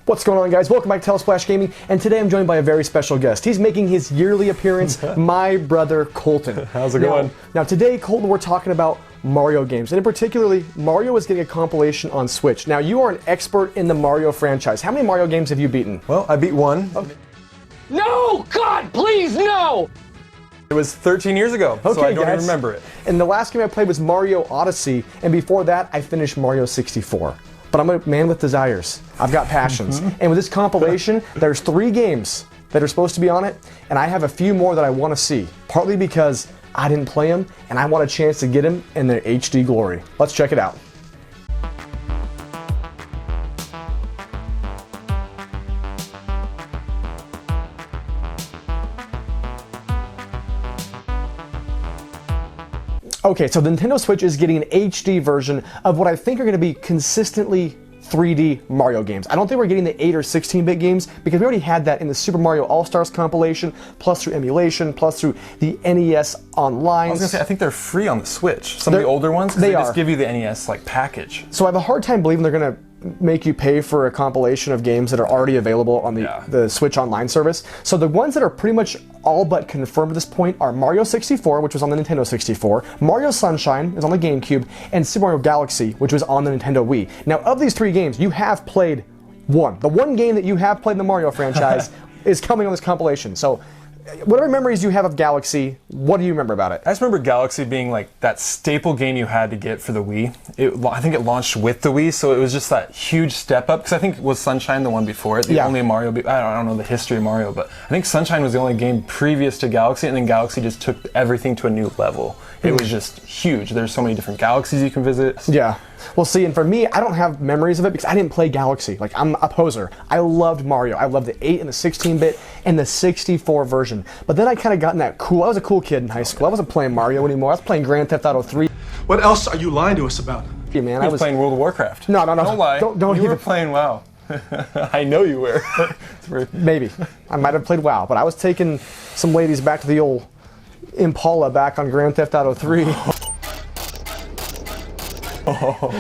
What's going on, guys? Welcome back to telesplashgaming, and today I'm joined by a very special guest. He's making his yearly appearance, my brother Colton. How's it going? Now today, Colton, we're talking about Mario games, and in particularly, Mario is getting a compilation on Switch. Now, you are an expert in the Mario franchise. How many Mario games have you beaten? Well, I beat one. Okay. No! God, please, no! It was 13 years ago, so I don't even remember it. And the last game I played was Mario Odyssey, and before that, I finished Mario 64. But I'm a man with desires. I've got passions. And with this compilation, there's 3 games that are supposed to be on it, and I have a few more that I want to see. Partly because I didn't play them, and I want a chance to get them in their HD glory. Let's check it out. Okay, so the Nintendo Switch is getting an HD version of what I think are going to be consistently 3D Mario games. I don't think we're getting the 8 or 16-bit games because we already had that in the Super Mario All-Stars compilation, plus through emulation, plus through the NES Online. I was going to say, I think they're free on the Switch. Some of the older ones, they just give you the NES like package. So I have a hard time believing they're going to make you pay for a compilation of games that are already available on the Switch Online service. So the ones that are pretty much all but confirmed at this point are Mario 64, which was on the Nintendo 64, Mario Sunshine is on the GameCube, and Super Mario Galaxy, which was on the Nintendo Wii. Now, of these 3 games, you have played one. The one game that you have played in the Mario franchise is coming on this compilation. So whatever memories you have of Galaxy, what do you remember about it? I just remember Galaxy being like that staple game you had to get for the Wii. I think it launched with the Wii, so it was just that huge step up. Because I think was Sunshine the one before it, the only Mario. I don't know the history of Mario, but I think Sunshine was the only game previous to Galaxy, and then Galaxy just took everything to a new level. It was just huge. There's so many different galaxies you can visit. Yeah. Well, see, and for me, I don't have memories of it because I didn't play Galaxy. Like, I'm a poser. I loved Mario. I loved the 8 and the 16-bit and the 64 version. But then I kind of got in that cool. I was a cool kid in high school. I wasn't playing Mario anymore. I was playing Grand Theft Auto 3. What else are you lying to us about? Yeah, man, I was playing World of Warcraft. No. Don't lie. Don't you were playing WoW. I know you were. Maybe. I might have played WoW, but I was taking some ladies back to the old Impala back on Grand Theft Auto 3.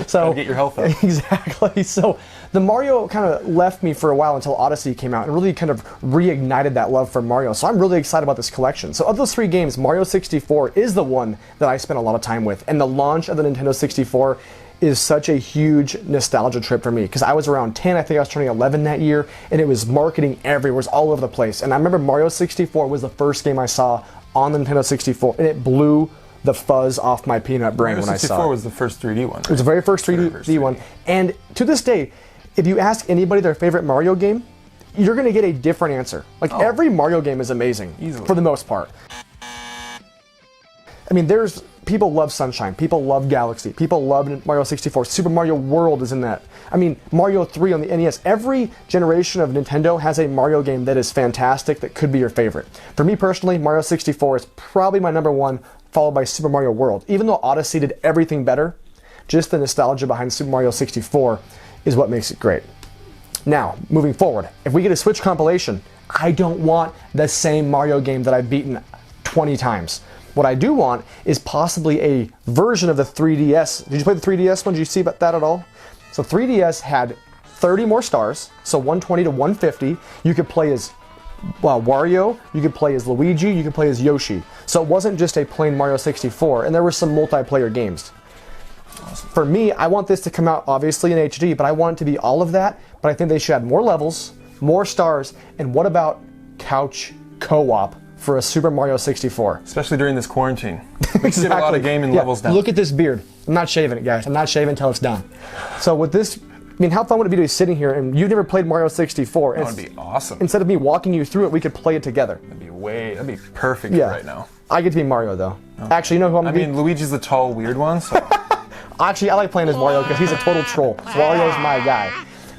So get your health up. Exactly. So the Mario kind of left me for a while until Odyssey came out and really kind of reignited that love for Mario. So I'm really excited about this collection. So of those 3 games, Mario 64 is the one that I spent a lot of time with. And the launch of the Nintendo 64 is such a huge nostalgia trip for me because I was around 10, I think I was turning 11 that year, and it was marketing everywhere, it was all over the place. And I remember Mario 64 was the first game I saw on the Nintendo 64, and it blew the fuzz off my peanut brain when I saw it. Mario 64 was the first 3D one, right? It was the very first 3D one. And to this day, if you ask anybody their favorite Mario game, you're going to get a different answer. Like, every Mario game is amazing, for the most part. I mean, people love Sunshine, people love Galaxy, people love Mario 64, Super Mario World is in that. I mean, Mario 3 on the NES. Every generation of Nintendo has a Mario game that is fantastic, that could be your favorite. For me personally, Mario 64 is probably my #1, followed by Super Mario World. Even though Odyssey did everything better, just the nostalgia behind Super Mario 64 is what makes it great. Now, moving forward, if we get a Switch compilation, I don't want the same Mario game that I've beaten 20 times. What I do want is possibly a version of the 3DS. Did you play the 3DS one? Did you see about that at all? So 3DS had 30 more stars, so 120 to 150. You could play as Wario, you could play as Luigi, you could play as Yoshi. So it wasn't just a plain Mario 64, and there were some multiplayer games. For me, I want this to come out obviously in HD, but I want it to be all of that, but I think they should add more levels, more stars, and what about couch co-op for a Super Mario 64? Especially during this quarantine. We can get a lot of gaming levels down. Look at this beard. I'm not shaving it, guys. I'm not shaving until it's done. So with this, I mean, how fun would it be to be sitting here and you've never played Mario 64? That would be awesome. Instead of me walking you through it, we could play it together. That'd be perfect right now. I get to be Mario though. Okay. Actually, you know who I'm gonna be? I mean, Luigi's the tall, weird one, so. Actually, I like playing as Mario because he's a total troll. Wario's my guy.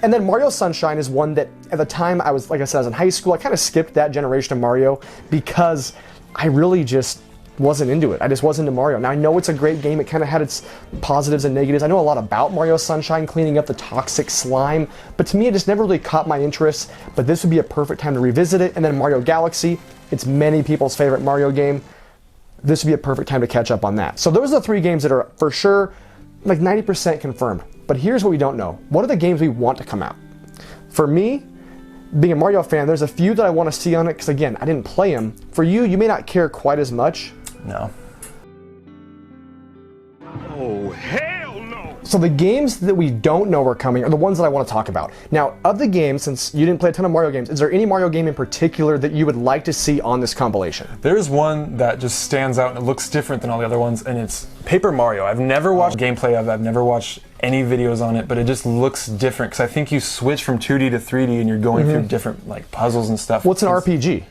And then Mario Sunshine is one that at the time I was, like I said, I was in high school. I kind of skipped that generation of Mario because I really just wasn't into it. I just wasn't into Mario. Now I know it's a great game. It kind of had its positives and negatives. I know a lot about Mario Sunshine, cleaning up the toxic slime, but to me it just never really caught my interest. But this would be a perfect time to revisit it. And then Mario Galaxy, it's many people's favorite Mario game. This would be a perfect time to catch up on that. So those are the 3 games that are for sure like 90% confirmed. But here's what we don't know. What are the games we want to come out? For me, being a Mario fan, there's a few that I want to see on it because, again, I didn't play them. For you, you may not care quite as much. No. Oh, hell no! So the games that we don't know are coming are the ones that I want to talk about. Now, of the games, since you didn't play a ton of Mario games, is there any Mario game in particular that you would like to see on this compilation? There's one that just stands out and it looks different than all the other ones, and it's Paper Mario. I've never watched gameplay of it, I've never watched any videos on it, but it just looks different because I think you switch from 2D to 3D and you're going through different like puzzles and stuff. What's an RPG?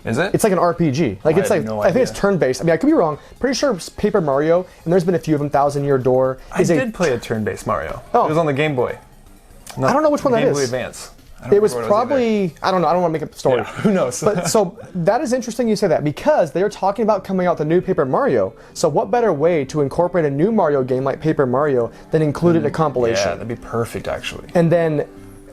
Is it? It's like an RPG. Like it's I like have no I think it's idea. turn-based. I mean, I could be wrong. Pretty sure it's Paper Mario, and there's been a few of them. Thousand Year Door. I did play a turn-based Mario. Oh. It was on the Game Boy. I don't know which one that Game Boy is. Advance. I don't It was remember what probably, I don't know, I don't want to make up the story. Yeah, who knows? But so that is interesting you say that because they are talking about coming out the new Paper Mario. So what better way to incorporate a new Mario game like Paper Mario than include it in a compilation? Yeah, that'd be perfect actually. And then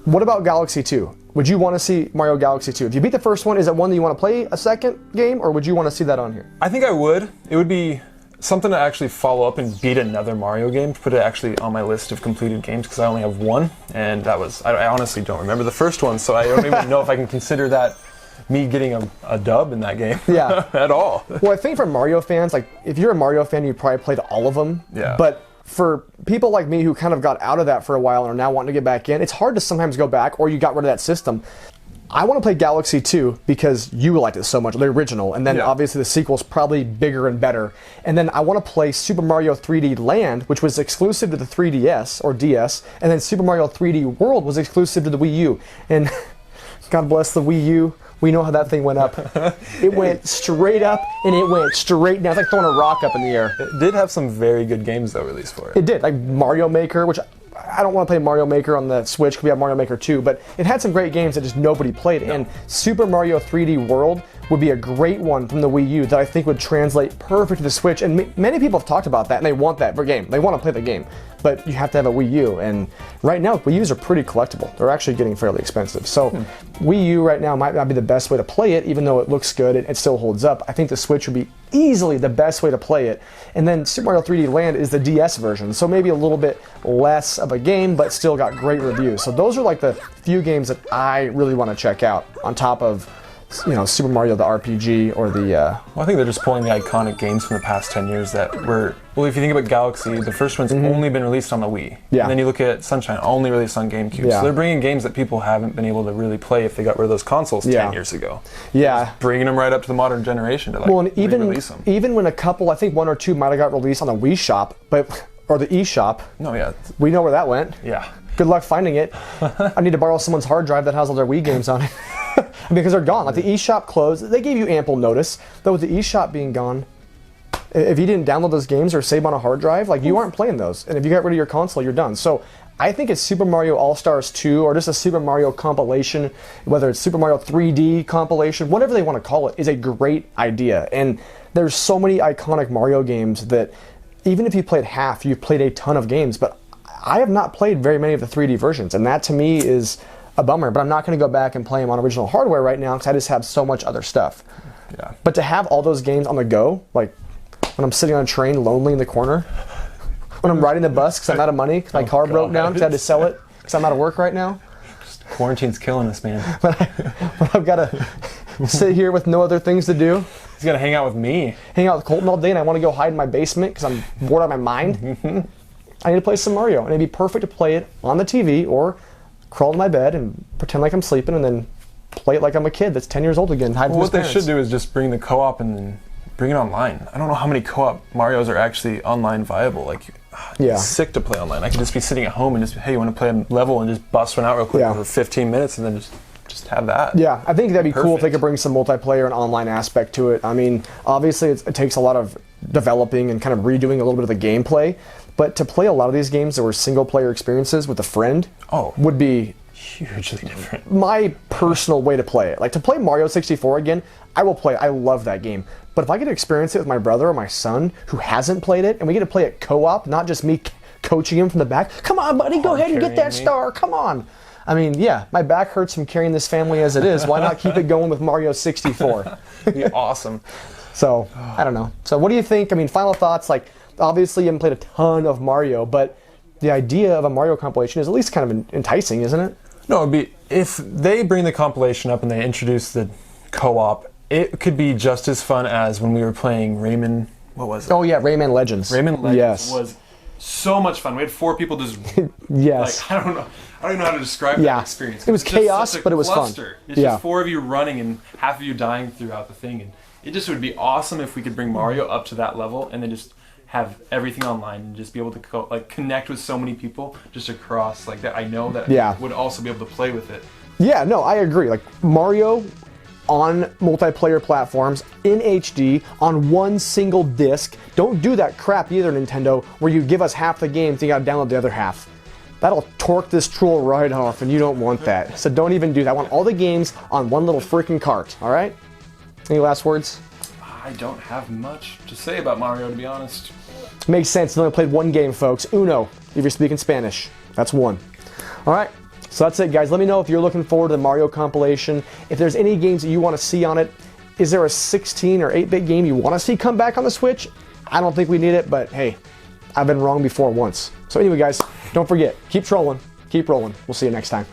what about Galaxy 2? Would you want to see Mario Galaxy 2? If you beat the first one, is it one that you want to play a second game or would you want to see that on here? I think I would. It would be something to actually follow up and beat another Mario game, to put it actually on my list of completed games because I only have one, and that was, I honestly don't remember the first one, so I don't even know if I can consider that me getting a dub in that game. Yeah. At all. Well, I think for Mario fans, like if you're a Mario fan, you probably played all of them. Yeah. But for people like me who kind of got out of that for a while and are now wanting to get back in, it's hard to sometimes go back or you got rid of that system. I want to play Galaxy 2 because you liked it so much, the original, and then obviously the sequel's probably bigger and better. And then I want to play Super Mario 3D Land, which was exclusive to the 3DS or DS, and then Super Mario 3D World was exclusive to the Wii U. And God bless the Wii U. We know how that thing went up. It went straight up and it went straight down. It's like throwing a rock up in the air. It did have some very good games though released for it. It did, like Mario Maker, which I don't want to play Mario Maker on the Switch because we have Mario Maker 2, but it had some great games that just nobody played. And Super Mario 3D World would be a great one from the Wii U that I think would translate perfect to the Switch. And many people have talked about that and they want that for game. They want to play the game, but you have to have a Wii U. And right now, Wii U's are pretty collectible. They're actually getting fairly expensive. So Wii U right now might not be the best way to play it, even though it looks good, it still holds up. I think the Switch would be easily the best way to play it. And then Super Mario 3D Land is the DS version, so maybe a little bit less of a game, but still got great reviews. So those are like the few games that I really want to check out on top of, you know, Super Mario the RPG or the... Well, I think they're just pulling the iconic games from the past 10 years that were... Well, if you think about Galaxy, the first one's only been released on the Wii. Yeah. And then you look at Sunshine, only released on GameCube. Yeah. So they're bringing games that people haven't been able to really play if they got rid of those consoles 10 years ago. Yeah. Bringing them right up to the modern generation to like Well, and re-release them. even when a couple, I think one or two might have got released on the Wii Shop, but or the eShop, No, yeah. we know where that went. Yeah. Good luck finding it. I need to borrow someone's hard drive that has all their Wii games on it. Because they're gone. Like the eShop closed. They gave you ample notice. Though with the eShop being gone, if you didn't download those games or save on a hard drive, like you aren't playing those. And if you got rid of your console, you're done. So I think it's Super Mario All-Stars 2 or just a Super Mario compilation, whether it's Super Mario 3D compilation, whatever they want to call it, is a great idea. And there's so many iconic Mario games that even if you played half, you've played a ton of games. But I have not played very many of the 3D versions. And that to me is a bummer, but I'm not going to go back and play them on original hardware right now because I just have so much other stuff. Yeah. But to have all those games on the go, like when I'm sitting on a train lonely in the corner, when I'm riding the bus because I'm out of money, because my car broke down because I had to sell it because I'm out of work right now, Quarantine's killing us, man. but I've got to sit here with no other things to do, He's got to hang out with me. hang out with Colton all day, and I want to go hide in my basement because I'm bored out of my mind. I need to play some Mario, and it'd be perfect to play it on the TV or crawl in my bed and pretend like I'm sleeping and then play it like I'm a kid that's 10 years old again. Well, what they should do is just bring the co-op and then bring it online. I don't know how many co-op Marios are actually online viable. Like, it's sick to play online. I could just be sitting at home and just, hey, you want to play a level and just bust one out real quick for 15 minutes and then just have that. Yeah, I think that'd be cool if they Perfect. could bring some multiplayer and online aspect to it. I mean, obviously it takes a lot of developing and kind of redoing a little bit of the gameplay, but to play a lot of these games that were single-player experiences with a friend would be hugely different. my personal way to play it. Like, to play Mario 64 again, I will play it. I love that game. But if I get to experience it with my brother or my son who hasn't played it, and we get to play it co-op, not just me coaching him from the back, come on, buddy, go ahead and get that star, come on. I mean, yeah, my back hurts from carrying this family as it is. Why not keep it going with Mario 64? It'd be awesome. So, I don't know. So what do you think? I mean, final thoughts, like, obviously you haven't played a ton of Mario, but the idea of a Mario compilation is at least kind of enticing, isn't it? No, it'd be if they bring the compilation up and they introduce the co-op. It could be just as fun as when we were playing Rayman. What was it? Oh yeah, Rayman Legends. Rayman Legends yes. was so much fun. We had 4 people just yes. like I don't even know how to describe that experience. It was It's just chaos, such a but it was cluster. fun. It's just 4 of you running and half of you dying throughout the thing, and it just would be awesome if we could bring Mario up to that level and then just have everything online and just be able to connect with so many people just across like that. I know that would also be able to play with it. Yeah, no, I agree. Like Mario on multiplayer platforms in HD on one single disc. Don't do that crap either, Nintendo, where you give us half the game, so you gotta download the other half. That'll torque this troll right off, and you don't want that. So don't even do that. I want all the games on one little freaking cart, all right? Any last words? I don't have much to say about Mario, to be honest. Makes sense. You only played one game, folks. Uno, if you're speaking Spanish. That's one. All right. So that's it, guys. Let me know if you're looking forward to the Mario compilation. If there's any games that you want to see on it. Is there a 16 or 8-bit game you want to see come back on the Switch? I don't think we need it, but hey, I've been wrong before once. So anyway, guys, don't forget, keep trolling, keep rolling. We'll see you next time.